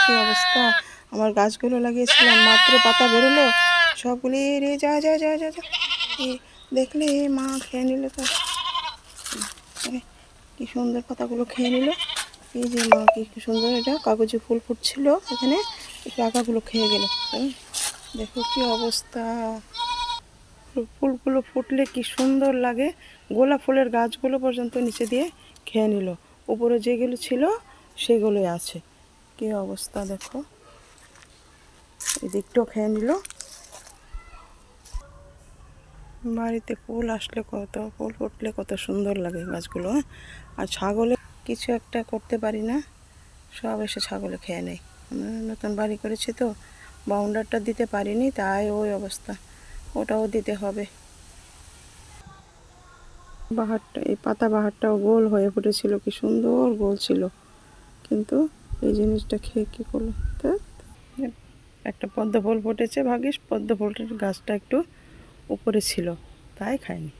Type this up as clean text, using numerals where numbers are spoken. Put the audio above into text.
কি অবস্থা। আমার গাছগুলো লাগিয়েছিলাম, মাত্র পাতা বেরোলো সবগুলি রে যা যা যা যা যা। দেখলে মা খেয়ে নিল তো, কি সুন্দর পাতাগুলো খেয়ে নিল। এই যে মা কি সুন্দর, এটা কাগজে ফুল ফুটছিল এখানে, একটু আগাগুলো খেয়ে গেল। দেখো কি অবস্থা, ফুলগুলো ফুটলে কি সুন্দর লাগে। গোলাপ ফুলের গাছগুলো পর্যন্ত নিচে দিয়ে খেয়ে নিল, উপরে যেগুলো ছিল সেগুলোই আছে। কি অবস্থা দেখো, এদিকটাও খেয়ে নিল। বাড়িতে ফুল আসলে ফুল ফুটলে কত সুন্দর লাগে গাছগুলো। আর ছাগলে কিছু একটা করতে পারি না, সব এসে ছাগলে খেয়ে নেয়। আমরা নতুন বাড়ি করেছি তো, বাউন্ডারটা দিতে পারিনি, তাই ওই অবস্থা। ওটাও দিতে হবে। বাহারটা, এই পাতা বাহারটাও গোল হয়ে ফুটেছিল, কি সুন্দর গোল ছিল, কিন্তু এই জিনিসটা খেয়ে কী করলো। তো একটা পদ্ম ফুল ফুটেছে, ভাগিস পদ্ম ফুলের গাছটা একটু উপরে ছিল, তাই খায়নি।